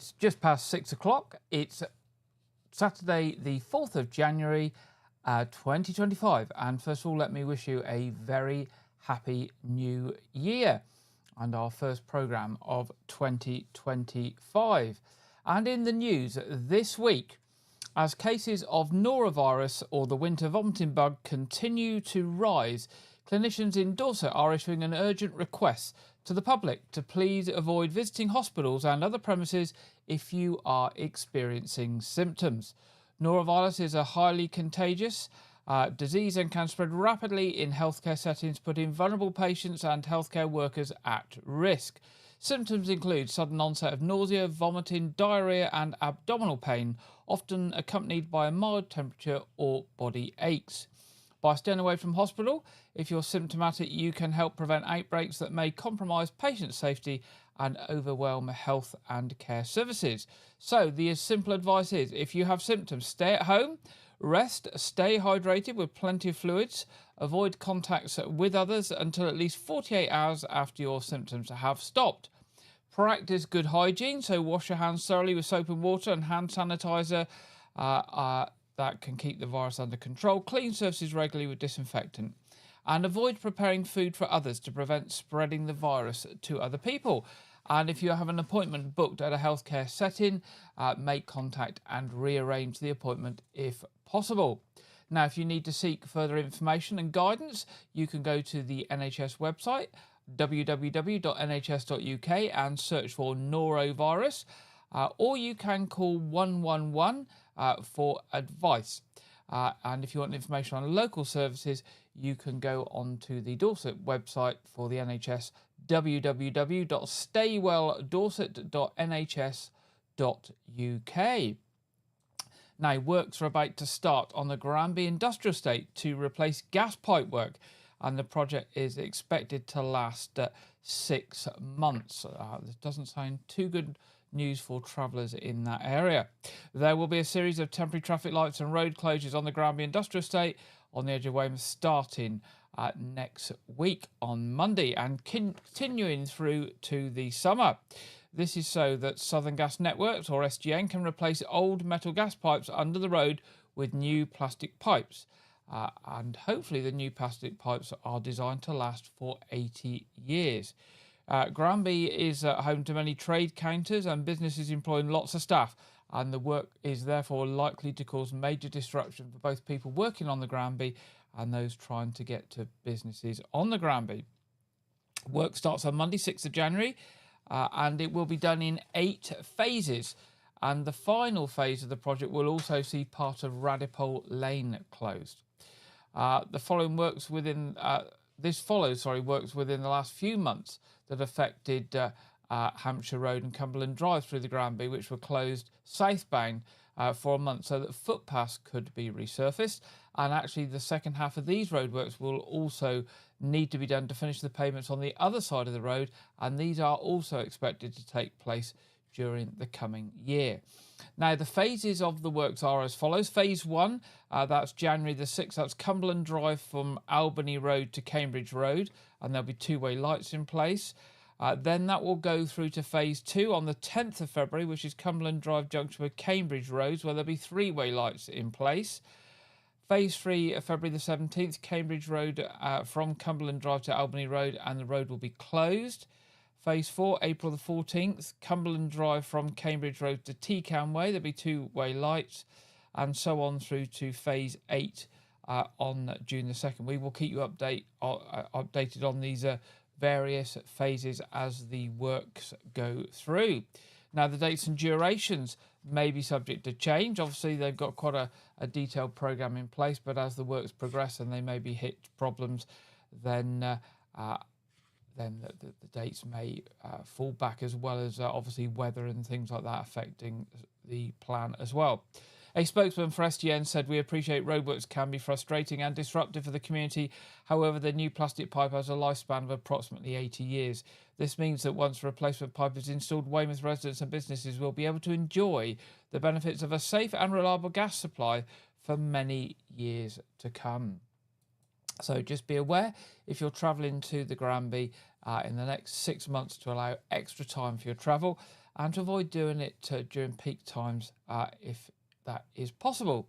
It's just past 6 o'clock. It's Saturday, the 4th of January, 2025. And first of all, let me wish you a very happy new year and our first programme of 2025. And in the news this week, as cases of norovirus or the winter vomiting bug continue to rise, clinicians in Dorset are issuing an urgent request to the public to please avoid visiting hospitals and other premises if you are experiencing symptoms. Norovirus is a highly contagious disease and can spread rapidly in healthcare settings, putting vulnerable patients and healthcare workers at risk. Symptoms include sudden onset of nausea, vomiting, diarrhea and abdominal pain, often accompanied by a mild temperature or body aches. By staying away from hospital, if you're symptomatic, you can help prevent outbreaks that may compromise patient safety and overwhelm health and care services. So the simple advice is, if you have symptoms, stay at home, rest, stay hydrated with plenty of fluids, avoid contacts with others until at least 48 hours after your symptoms have stopped. Practice good hygiene, so wash your hands thoroughly with soap and water and hand sanitizer. That can keep the virus under control. Clean surfaces regularly with disinfectant. And avoid preparing food for others to prevent spreading the virus to other people. And if you have an appointment booked at a healthcare setting, make contact and rearrange the appointment if possible. Now, if you need to seek further information and guidance, you can go to the NHS website, www.nhs.uk, and search for norovirus. Or you can call 111 for advice. And if you want information on local services, you can go on to the Dorset website for the NHS, www.stayvelldorset.nhs.uk. Now, works are about to start on the Granby Industrial Estate to replace gas pipe work, and the project is expected to last 6 months. This doesn't sound too good news for travellers in that area. There will be a series of temporary traffic lights and road closures on the Granby Industrial Estate on the edge of Weymouth starting next week on Monday and continuing through to the summer. This is so that Southern Gas Networks, or SGN, can replace old metal gas pipes under the road with new plastic pipes. And hopefully the new plastic pipes are designed to last for 80 years. Granby is home to many trade counters and businesses employing lots of staff, and the work is therefore likely to cause major disruption for both people working on the Granby and those trying to get to businesses on the Granby. Work starts on Monday, 6th of January, and it will be done in 8 phases. And the final phase of the project will also see part of Radipole Lane closed. This follows works within the last few months that affected Hampshire Road and Cumberland Drive through the Granby, which were closed southbound for a month so that footpaths could be resurfaced. And actually the second half of these roadworks will also need to be done to finish the pavements on the other side of the road, and these are also expected to take place during the coming year. Now, the phases of the works are as follows. Phase 1, that's January the 6th, that's Cumberland Drive from Albany Road to Cambridge Road, and there'll be two-way lights in place. Then that will go through to Phase 2 on the 10th of February, which is Cumberland Drive junction with Cambridge Roads, where there'll be three-way lights in place. Phase 3, February the 17th, Cambridge Road from Cumberland Drive to Albany Road, and the road will be closed. Phase 4, April the 14th, Cumberland Drive from Cambridge Road to Tecan Way. There'll be two-way lights, and so on through to Phase 8 on June the 2nd. We will keep you updated on these various phases as the works go through. Now, the dates and durations may be subject to change. Obviously, they've got quite a detailed programme in place, but as the works progress and they maybe hit problems, then the dates may fall back, as well as obviously weather and things like that affecting the plan as well. A spokesman for SGN said, "We appreciate roadworks can be frustrating and disruptive for the community. However, the new plastic pipe has a lifespan of approximately 80 years. This means that once a replacement pipe is installed, Weymouth residents and businesses will be able to enjoy the benefits of a safe and reliable gas supply for many years to come." So just be aware, if you're travelling to the Granby in the next 6 months, to allow extra time for your travel. and to avoid doing it during peak times if that is possible.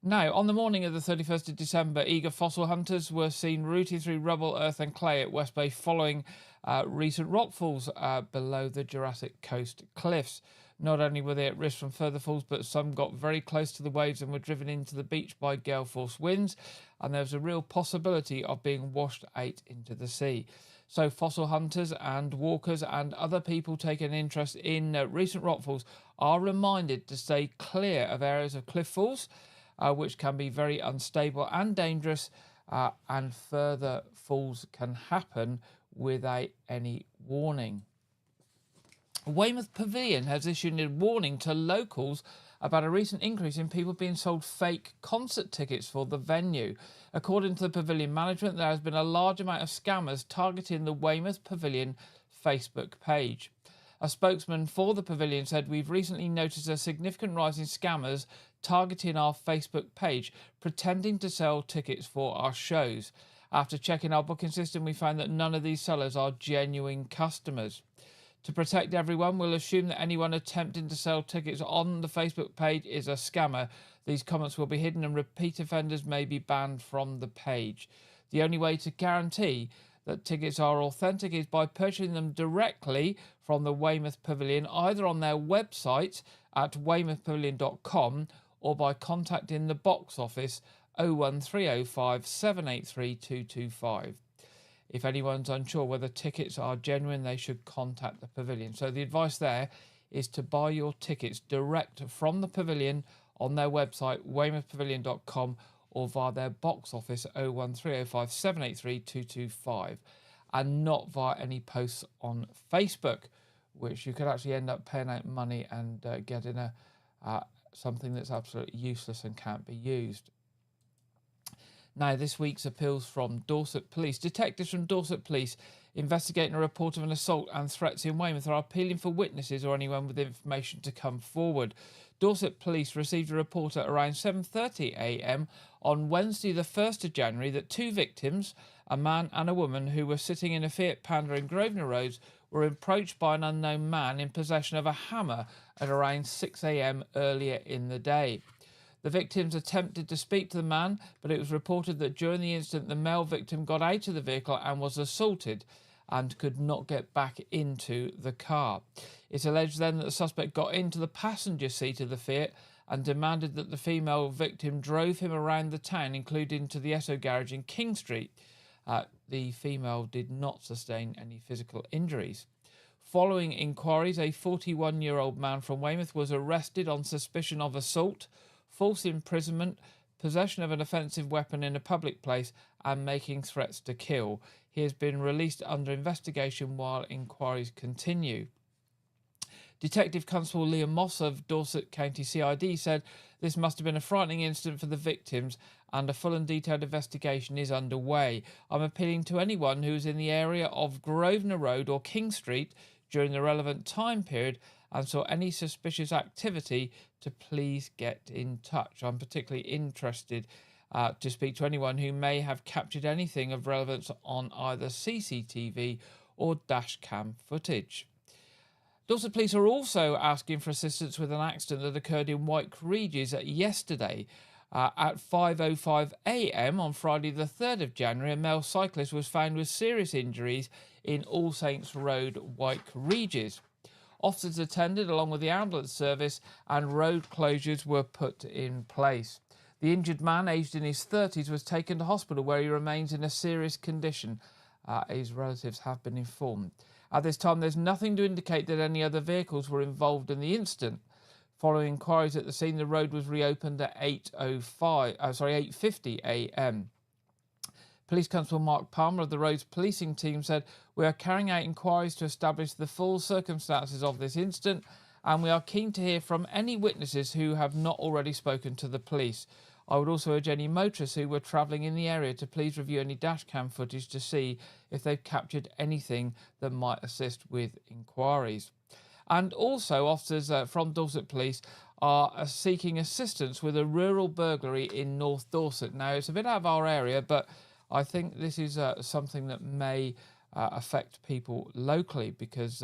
Now, on the morning of the 31st of December, eager fossil hunters were seen rooting through rubble, earth and clay at West Bay following recent rockfalls below the Jurassic Coast cliffs. Not only were they at risk from further falls, but some got very close to the waves and were driven into the beach by gale force winds, and there was a real possibility of being washed out into the sea. So fossil hunters and walkers and other people taking an interest in recent rockfalls are reminded to stay clear of areas of cliff falls, which can be very unstable and dangerous, and further falls can happen without any warning. Weymouth Pavilion has issued a warning to locals about a recent increase in people being sold fake concert tickets for the venue. According to the Pavilion management, there has been a large amount of scammers targeting the Weymouth Pavilion Facebook page. A spokesman for the Pavilion said, "We've recently noticed a significant rise in scammers targeting our Facebook page, pretending to sell tickets for our shows. After checking our booking system, we found that none of these sellers are genuine customers. To protect everyone, we'll assume that anyone attempting to sell tickets on the Facebook page is a scammer. These comments will be hidden and repeat offenders may be banned from the page. The only way to guarantee that tickets are authentic is by purchasing them directly from the Weymouth Pavilion, either on their website at weymouthpavilion.com or by contacting the box office 01305 783 225. If anyone's unsure whether tickets are genuine, they should contact the Pavilion." So the advice there is to buy your tickets direct from the Pavilion on their website, weymouthpavilion.com, or via their box office 01305 783 225, and not via any posts on Facebook, which you could actually end up paying out money and getting something that's absolutely useless and can't be used. Now, this week's appeals from Dorset Police. Detectives from Dorset Police investigating a report of an assault and threats in Weymouth are appealing for witnesses or anyone with information to come forward. Dorset Police received a report at around 7:30 a.m. on Wednesday the 1st of January that two victims, a man and a woman who were sitting in a Fiat Panda in Grosvenor Road, were approached by an unknown man in possession of a hammer at around 6 a.m. earlier in the day. The victims attempted to speak to the man, but it was reported that during the incident the male victim got out of the vehicle and was assaulted and could not get back into the car. It's alleged then that the suspect got into the passenger seat of the Fiat and demanded that the female victim drove him around the town, including to the Esso garage in King Street. The female did not sustain any physical injuries. Following inquiries, a 41-year-old man from Weymouth was arrested on suspicion of assault, false imprisonment, possession of an offensive weapon in a public place, and making threats to kill. He has been released under investigation while inquiries continue. Detective Constable Liam Moss of Dorset County CID said this must have been a frightening incident for the victims and a full and detailed investigation is underway. I'm appealing to anyone who is in the area of Grosvenor Road or King Street during the relevant time period and saw any suspicious activity to please get in touch. I'm particularly interested to speak to anyone who may have captured anything of relevance on either CCTV or dash cam footage. Dorset Police are also asking for assistance with an accident that occurred in White Regis yesterday. At 5:05 a.m. on Friday the 3rd of January, a male cyclist was found with serious injuries in All Saints Road, White Regis. Officers attended along with the ambulance service and road closures were put in place. The injured man, aged in his 30s, was taken to hospital where he remains in a serious condition. His relatives have been informed. At this time, there's nothing to indicate that any other vehicles were involved in the incident. Following inquiries at the scene, the road was reopened at 8:50 a.m. Police Constable Mark Palmer of the road's policing team said, "We are carrying out inquiries to establish the full circumstances of this incident, and we are keen to hear from any witnesses who have not already spoken to the police. I would also urge any motorists who were travelling in the area to please review any dashcam footage to see if they've captured anything that might assist with inquiries." And also, officers from Dorset Police are seeking assistance with a rural burglary in North Dorset. Now, it's a bit out of our area, but I think this is something that may affect people locally because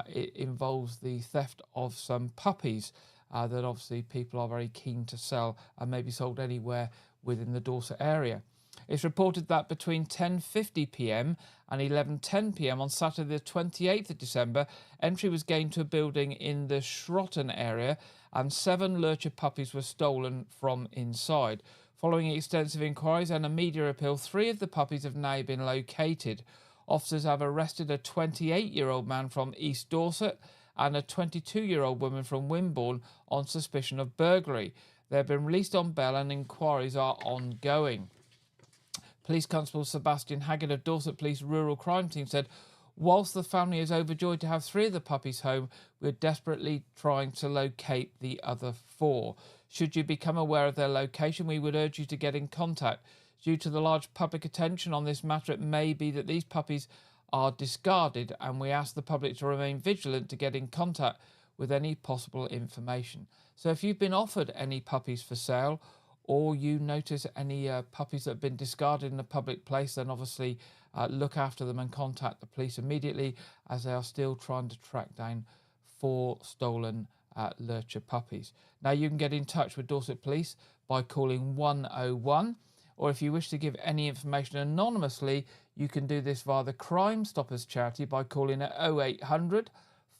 it involves the theft of some puppies that obviously people are very keen to sell and may be sold anywhere within the Dorset area. It's reported that between 10:50 p.m. and 11:10 p.m. on Saturday the 28th of December, entry was gained to a building in the Shroton area and 7 lurcher puppies were stolen from inside. Following extensive inquiries and a media appeal, 3 of the puppies have now been located. Officers have arrested a 28-year-old man from East Dorset and a 22-year-old woman from Wimborne on suspicion of burglary. They have been released on bail and inquiries are ongoing. Police Constable Sebastian Haggard of Dorset Police Rural Crime Team said, whilst the family is overjoyed to have 3 of the puppies home, we're desperately trying to locate the other 4. Should you become aware of their location, we would urge you to get in contact. Due to the large public attention on this matter, it may be that these puppies are discarded, and we ask the public to remain vigilant to get in contact with any possible information. So if you've been offered any puppies for sale, or you notice any puppies that have been discarded in a public place, then obviously look after them and contact the police immediately, as they are still trying to track down 4 stolen lurcher puppies. Now you can get in touch with Dorset Police by calling 101, or if you wish to give any information anonymously, you can do this via the Crime Stoppers charity by calling at 0800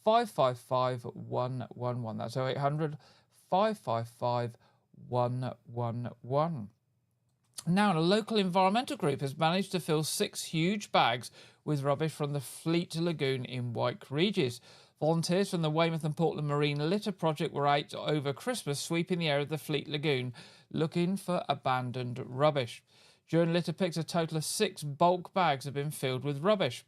555 111. That's 0800 555 111. Now, a local environmental group has managed to fill 6 huge bags with rubbish from the Fleet Lagoon in Wyke Regis. Volunteers from the Weymouth and Portland Marine Litter Project were out over Christmas sweeping the area of the Fleet Lagoon looking for abandoned rubbish. During litter picks, a total of 6 bulk bags have been filled with rubbish.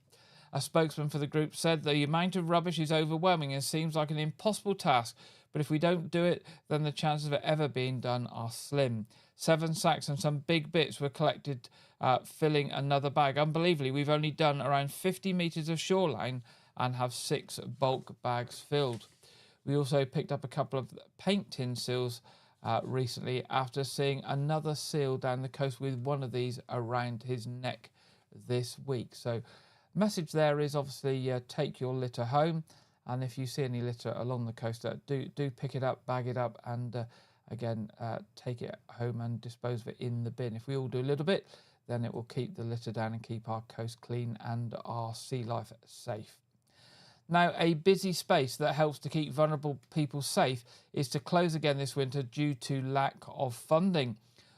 A spokesman for the group said the amount of rubbish is overwhelming and seems like an impossible task, but if we don't do it, then the chances of it ever being done are slim. 7 sacks and some big bits were collected, filling another bag. Unbelievably, we've only done around 50 metres of shoreline and have 6 bulk bags filled. We also picked up a couple of paint tin seals recently after seeing another seal down the coast with one of these around his neck this week. So message there is obviously take your litter home, and if you see any litter along the coast, do pick it up, bag it up, and again take it home and dispose of it in the bin. If we all do a little bit, then it will keep the litter down and keep our coast clean and our sea life safe. Now, a busy space that helps to keep vulnerable people safe is to close again this winter due to lack of funding.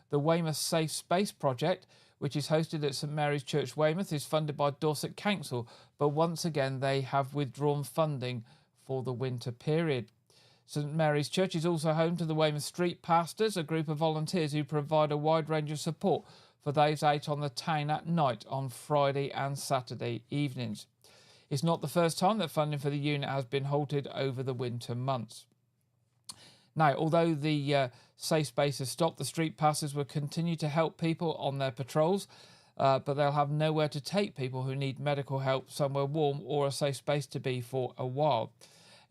The Weymouth Safe Space Project, which is hosted at St Mary's Church, Weymouth, is funded by Dorset Council, but once again they have withdrawn funding for the winter period. St Mary's Church is also home to the Weymouth Street Pastors, a group of volunteers who provide a wide range of support for those out on the town at night on Friday and Saturday evenings. It's not the first time that funding for the unit has been halted over the winter months. Now, although the safe space has stopped, the street passers will continue to help people on their patrols, but they'll have nowhere to take people who need medical help, somewhere warm or a safe space to be for a while.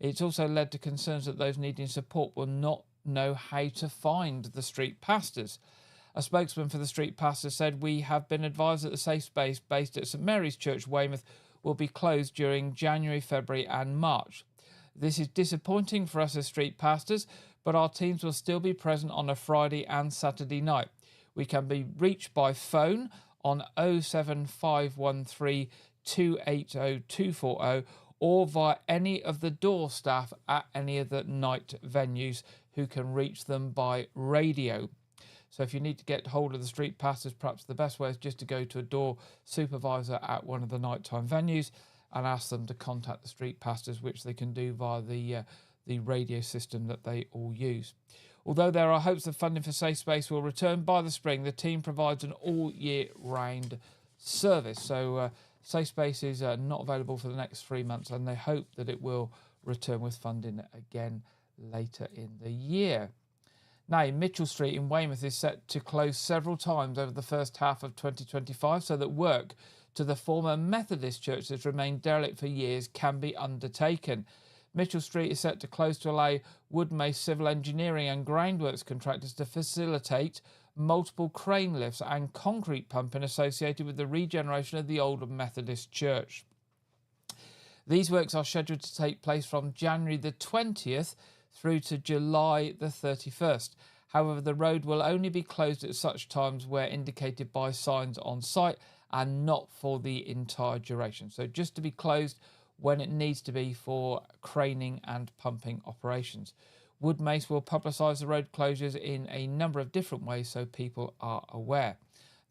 It's also led to concerns that those needing support will not know how to find the street pastors. A spokesman for the street pastors said, "We have been advised that the safe space based at St Mary's Church, Weymouth, will be closed during January, February and March. This is disappointing for us as street pastors, but our teams will still be present on a Friday and Saturday night. We can be reached by phone on 07513 280 240 or via any of the door staff at any of the night venues who can reach them by radio." So if you need to get hold of the street pastors, perhaps the best way is just to go to a door supervisor at one of the nighttime venues and ask them to contact the street pastors, which they can do via the radio system that they all use. Although there are hopes that funding for Safe Space will return by the spring, the team provides an all-year-round service. So Safe Space is not available for the next 3 months, and they hope that it will return with funding again later in the year. Now, Mitchell Street in Weymouth is set to close several times over the first half of 2025 so that work to the former Methodist church that's remained derelict for years can be undertaken. Mitchell Street is set to close to allow Woodmace Civil Engineering and Groundworks contractors to facilitate multiple crane lifts and concrete pumping associated with the regeneration of the old Methodist church. These works are scheduled to take place from January the 20th through to July the 31st. However, the road will only be closed at such times where indicated by signs on site and not for the entire duration. So just to be closed when it needs to be for craning and pumping operations. Woodmace will publicise the road closures in a number of different ways so people are aware.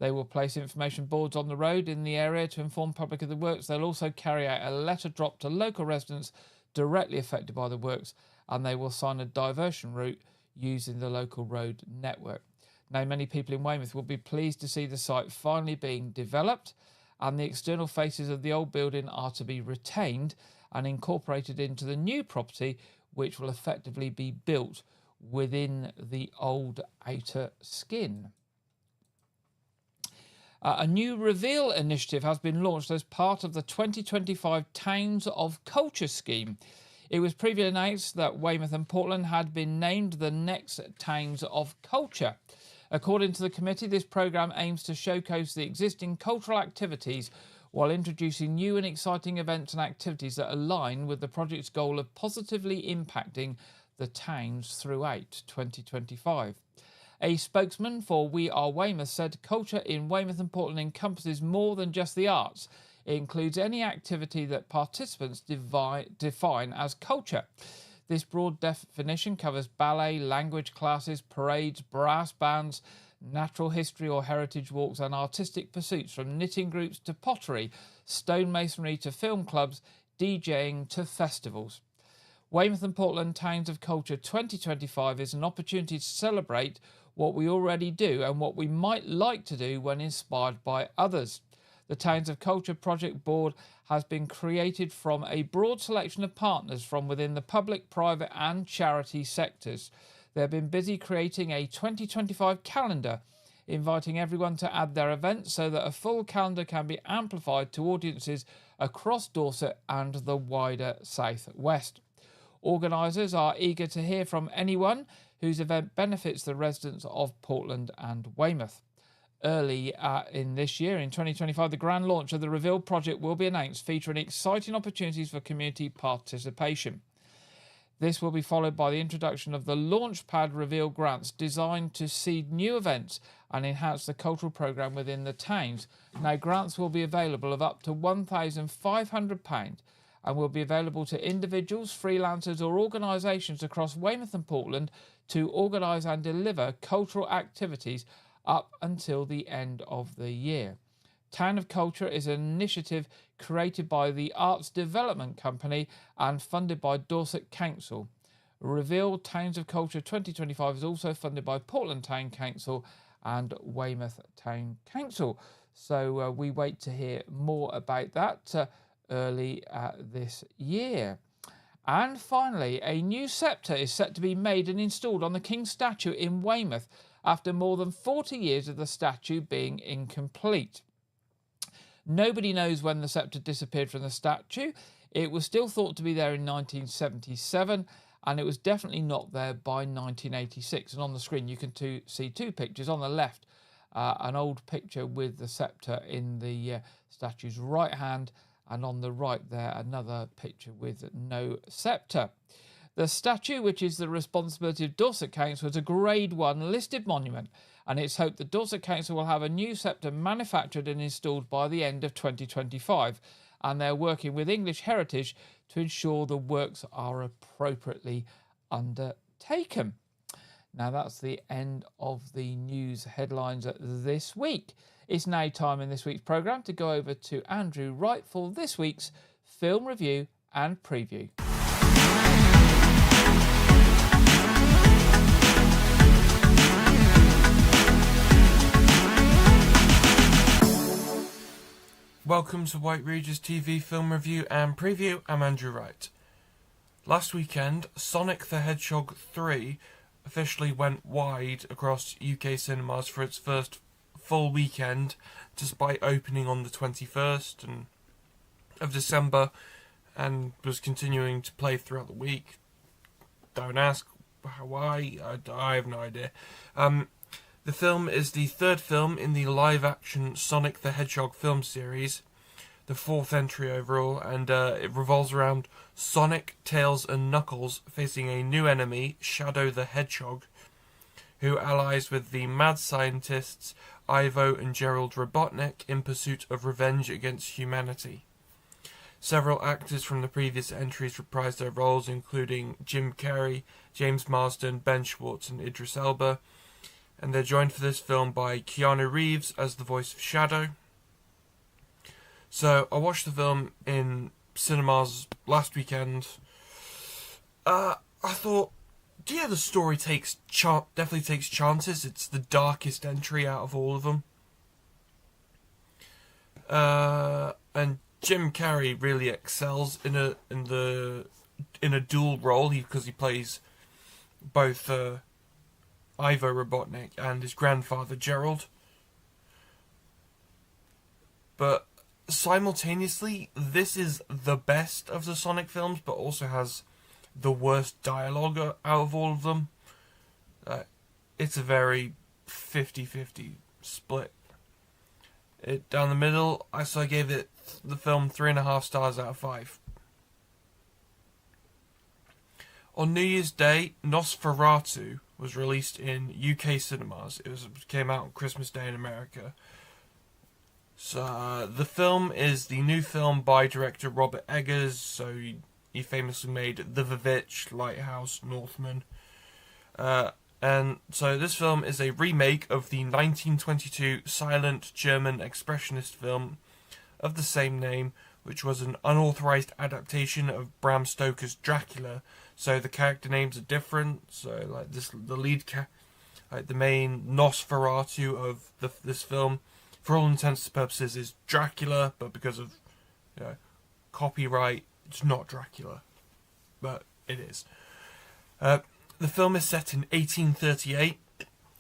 They will place information boards on the road in the area to inform public of the works. They'll also carry out a letter drop to local residents directly affected by the works, and they will sign a diversion route using the local road network. Now, many people in Weymouth will be pleased to see the site finally being developed, and the external faces of the old building are to be retained and incorporated into the new property, which will effectively be built within the old outer skin. A new Reveal initiative has been launched as part of the 2025 Towns of Culture scheme. It was previously announced that Weymouth and Portland had been named the next Towns of Culture. According to the committee, this programme aims to showcase the existing cultural activities while introducing new and exciting events and activities that align with the project's goal of positively impacting the towns throughout 2025. A spokesman for We Are Weymouth said culture in Weymouth and Portland encompasses more than just the arts. It includes any activity that participants define as culture. This broad definition covers ballet, language classes, parades, brass bands, natural history or heritage walks and artistic pursuits, from knitting groups to pottery, stonemasonry to film clubs, DJing to festivals. Weymouth and Portland Towns of Culture 2025 is an opportunity to celebrate what we already do and what we might like to do when inspired by others. The Towns of Culture Project Board has been created from a broad selection of partners from within the public, private and charity sectors. They have been busy creating a 2025 calendar, inviting everyone to add their events so that a full calendar can be amplified to audiences across Dorset and the wider South West. Organisers are eager to hear from anyone whose event benefits the residents of Portland and Weymouth. Early in this year, in 2025, the grand launch of the Reveal project will be announced, featuring exciting opportunities for community participation. This will be followed by the introduction of the Launchpad Reveal grants, designed to seed new events and enhance the cultural programme within the towns. Now, grants will be available of up to £1,500 and will be available to individuals, freelancers or organisations across Weymouth and Portland to organise and deliver cultural activities up until the end of the year. Town of Culture is an initiative created by the Arts Development Company and funded by Dorset Council. Reveal Towns of Culture 2025 is also funded by Portland Town Council and Weymouth Town Council. So we wait to hear more about that early this year. And finally, a new sceptre is set to be made and installed on the King's statue in Weymouth after more than 40 years of the statue being incomplete. Nobody knows when the sceptre disappeared from the statue. It was still thought to be there in 1977, and it was definitely not there by 1986. And on the screen you can see two pictures. On the left, an old picture with the sceptre in the statue's right hand, and on the right there, another picture with no sceptre. The statue, which is the responsibility of Dorset Council, is a Grade 1 listed monument, and it's hoped that Dorset Council will have a new sceptre manufactured and installed by the end of 2025, and they're working with English Heritage to ensure the works are appropriately undertaken. Now, that's the end of the news headlines this week. It's now time in this week's programme to go over to Andrew Wright for this week's film review and preview. Welcome to White Regis TV film review and preview. I'm Andrew Wright. Last weekend, Sonic the Hedgehog 3 officially went wide across UK cinemas for its first full weekend, despite opening on the 21st of December and was continuing to play throughout the week. Don't ask why, I have no idea. The film is the third film in the live-action Sonic the Hedgehog film series. the fourth entry overall, and it revolves around Sonic, Tails, and Knuckles facing a new enemy, Shadow the Hedgehog, who allies with the mad scientists Ivo and Gerald Robotnik in pursuit of revenge against humanity. Several actors from the previous entries reprised their roles, including Jim Carrey, James Marsden, Ben Schwartz, and Idris Elba, and they're joined for this film by Keanu Reeves as the voice of Shadow. So I watched the film in cinemas last weekend. I thought, yeah, the story definitely takes chances. It's the darkest entry out of all of them. And Jim Carrey really excels in a dual role because he plays both Ivo Robotnik and his grandfather Gerald. But simultaneously, this is the best of the Sonic films, but also has the worst dialogue out of all of them. It's a very 50-50 split. Down the middle, I gave the film 3.5 stars out of 5. On New Year's Day, Nosferatu was released in UK cinemas. It came out on Christmas Day in America. So the film is the new film by director Robert Eggers. So he famously made The Vivitch, Lighthouse, Northman. And so this film is a remake of the 1922 silent German expressionist film of the same name, which was an unauthorized adaptation of Bram Stoker's Dracula. So the character names are different. So like the lead the main Nosferatu of this film, for all intents and purposes, is Dracula, but because of copyright, it's not Dracula, but it is. The film is set in 1838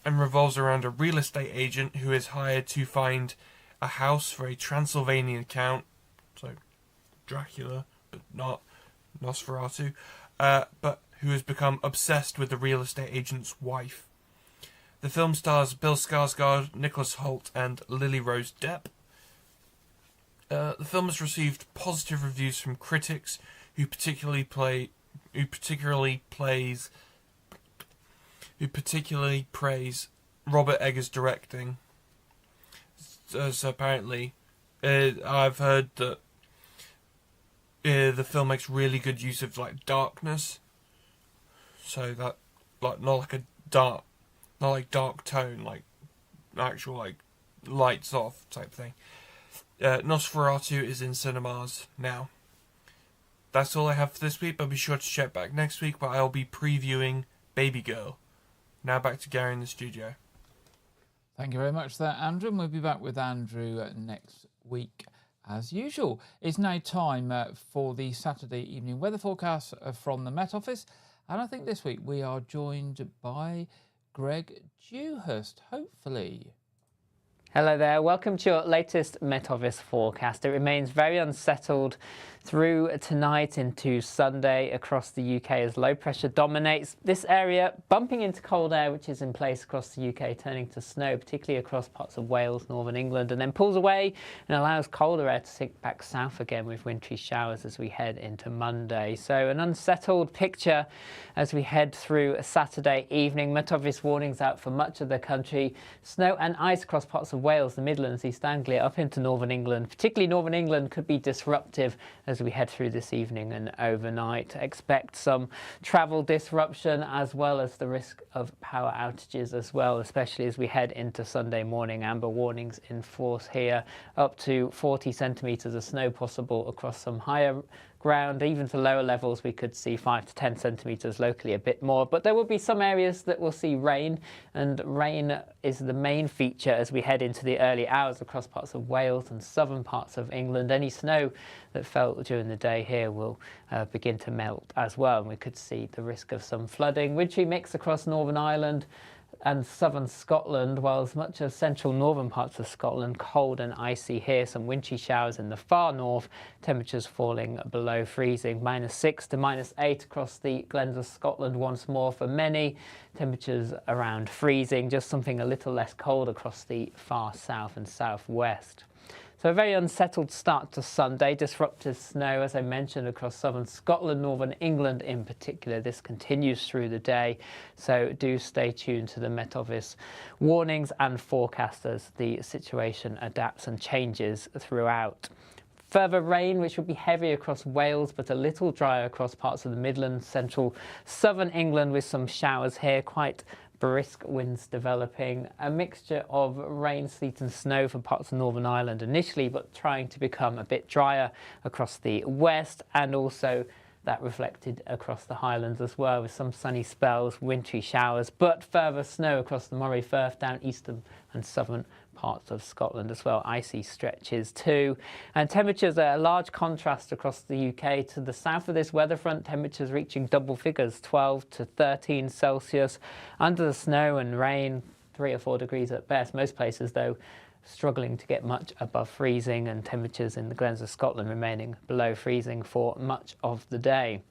and revolves around a real estate agent who is hired to find a house for a Transylvanian count, so Dracula, but not Nosferatu, but who has become obsessed with the real estate agent's wife. The film stars Bill Skarsgård, Nicholas Hoult, and Lily Rose Depp. The film has received positive reviews from critics who particularly praise Robert Eggers' directing. So apparently, I've heard that the film makes really good use of darkness. So that not like dark tone, like actual lights off type thing. Nosferatu is in cinemas now. That's all I have for this week, but be sure to check back next week where I'll be previewing Baby Girl. Now back to Gary in the studio. Thank you very much for that, Andrew, and we'll be back with Andrew next week as usual. It's now time for the Saturday evening weather forecast from the Met Office, and I think this week we are joined by Greg Dewhurst, hopefully. Hello there, welcome to your latest Met Office forecast. It remains very unsettled through tonight into Sunday across the UK as low pressure dominates this area, bumping into cold air which is in place across the UK, turning to snow, particularly across parts of Wales, northern England, and then pulls away and allows colder air to sink back south again with wintry showers as we head into Monday. So an unsettled picture as we head through Saturday evening. Met Office warnings out for much of the country. Snow and ice across parts of Wales, the Midlands, East Anglia, up into northern England. Particularly northern England could be disruptive as we head through this evening and overnight. Expect some travel disruption as well as the risk of power outages as well, especially as we head into Sunday morning. Amber warnings in force here, up to 40 centimetres of snow possible across some higher ground. Even for lower levels we could see 5 to 10 centimetres, locally a bit more, but there will be some areas that will see rain, and rain is the main feature as we head into the early hours across parts of Wales and southern parts of England. Any snow that fell during the day here will begin to melt as well, and we could see the risk of some flooding. Wintry mix across Northern Ireland and southern Scotland, while as much of central northern parts of Scotland cold and icy here. Some wintry showers in the far north, temperatures falling below freezing, -6 to -8 across the Glens of Scotland once more for many. Temperatures around freezing, just something a little less cold across the far south and southwest. So a very unsettled start to Sunday. Disruptive snow, as I mentioned, across southern Scotland, northern England in particular. This continues through the day, so do stay tuned to the Met Office warnings and forecasts as the situation adapts and changes throughout. Further rain, which will be heavy across Wales, but a little drier across parts of the Midlands, central southern England, with some showers here. Quite brisk winds developing. A mixture of rain, sleet and snow for parts of Northern Ireland initially, but trying to become a bit drier across the west, and also that reflected across the Highlands as well, with some sunny spells, wintry showers, but further snow across the Moray Firth, down eastern and southern parts of Scotland as well. Icy stretches too. And temperatures are a large contrast across the UK. To the south of this weather front, temperatures reaching double figures, 12 to 13 Celsius. Under the snow and rain, 3 or 4 degrees at best. Most places, though, struggling to get much above freezing, and temperatures in the Glens of Scotland remaining below freezing for much of the day.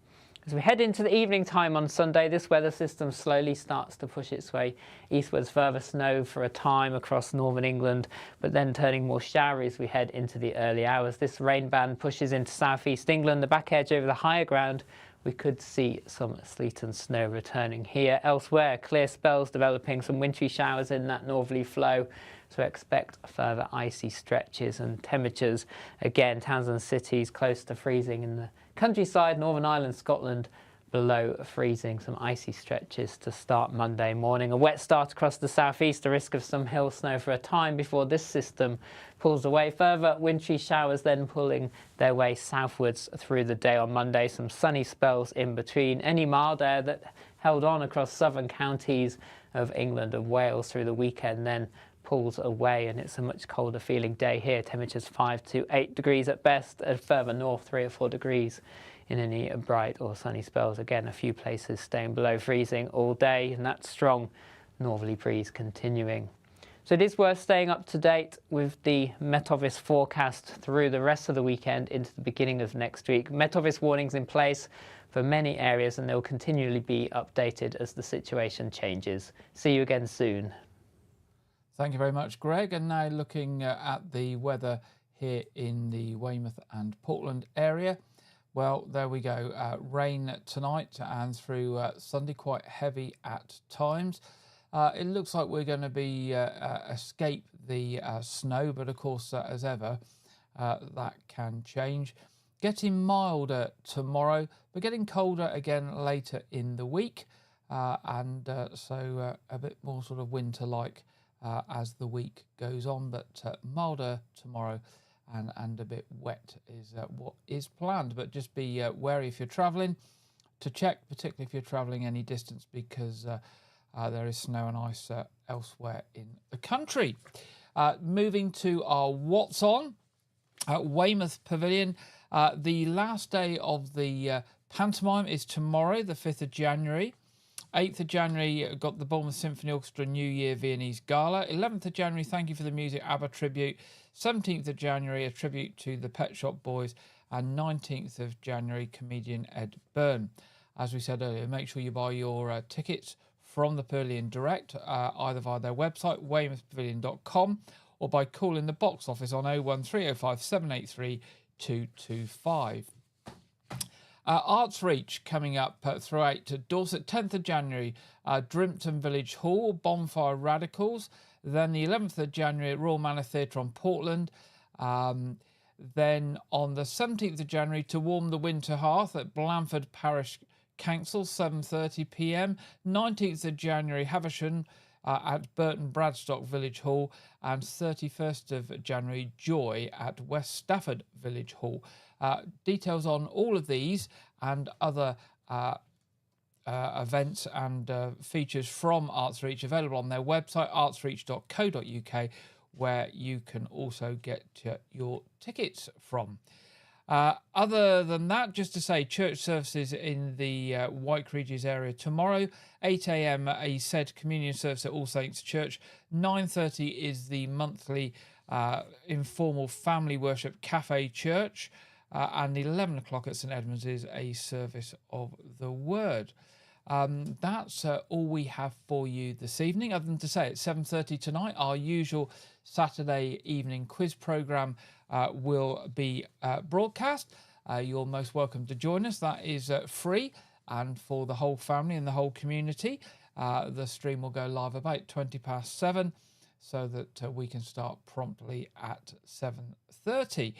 As we head into the evening time on Sunday, this weather system slowly starts to push its way eastwards. Further snow for a time across northern England, but then turning more showery as we head into the early hours. This rain band pushes into southeast England. The back edge over the higher ground, we could see some sleet and snow returning here. Elsewhere, clear spells developing, some wintry showers in that northerly flow. So expect further icy stretches and temperatures. Again, towns and cities close to freezing in the countryside, Northern Ireland, Scotland, below freezing. Some icy stretches to start Monday morning. A wet start across the southeast, a risk of some hill snow for a time before this system pulls away. Further wintry showers then pulling their way southwards through the day on Monday. Some sunny spells in between. Any mild air that held on across southern counties of England and Wales through the weekend then pulls away, and it's a much colder feeling day here. Temperatures 5 to 8 degrees at best, and further north 3 or 4 degrees in any bright or sunny spells. Again, a few places staying below freezing all day, and that strong northerly breeze continuing. So it is worth staying up to date with the Met Office forecast through the rest of the weekend into the beginning of next week. Met Office warnings in place for many areas, and they'll continually be updated as the situation changes. See you again soon. Thank you very much, Greg. And now looking at the weather here in the Weymouth and Portland area. Well, there we go. Rain tonight and through Sunday, quite heavy at times. It looks like we're going to be escape the snow, but of course, as ever, that can change. Getting milder tomorrow, but getting colder again later in the week, and so a bit more sort of winter-like as the week goes on, but milder tomorrow and a bit wet is what is planned. But just be wary if you're travelling, to check, particularly if you're travelling any distance, because there is snow and ice elsewhere in the country. Moving to our What's On at Weymouth Pavilion. The last day of the pantomime is tomorrow, the 5th of January. 8th of January, got the Bournemouth Symphony Orchestra New Year Viennese Gala. 11th of January, Thank You for the Music, ABBA tribute. 17th of January, a tribute to the Pet Shop Boys. And 19th of January, comedian Ed Byrne. As we said earlier, make sure you buy your tickets from the Pavilion direct, either via their website, weymouthpavilion.com, or by calling the box office on 01305 783 225. Arts Reach coming up throughout Dorset. 10th of January, Drimpton Village Hall, Bonfire Radicals. Then the 11th of January at Royal Manor Theatre on Portland. Then on the 17th of January, To Warm the Winter Hearth at Blandford Parish Council, 7:30 p.m. 19th of January, Havisham at Burton Bradstock Village Hall. And 31st of January, Joy at West Stafford Village Hall. Details on all of these and other events and features from Arts Reach available on their website, artsreach.co.uk, where you can also get your tickets from. Other than that, just to say, church services in the White Regis area tomorrow. 8 a.m. a said communion service at All Saints Church. 9:30 is the monthly informal family worship cafe church. And 11 o'clock at St Edmunds is a service of the word. That's all we have for you this evening, other than to say at 7:30 tonight, our usual Saturday evening quiz programme will be broadcast. You're most welcome to join us. That is free and for the whole family and the whole community. The stream will go live about 7:20 so that we can start promptly at 7:30.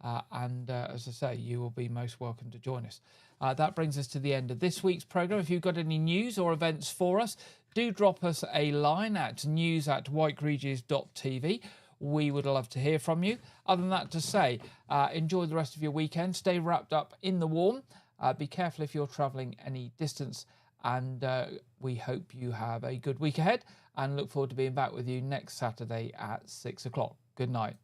As I say, you will be most welcome to join us. That brings us to the end of this week's programme. If you've got any news or events for us, do drop us a line at news@whiteregis.tv. We would love to hear from you. Other than that, to say, enjoy the rest of your weekend. Stay wrapped up in the warm. Be careful if you're travelling any distance. And we hope you have a good week ahead and look forward to being back with you next Saturday at 6 o'clock. Good night.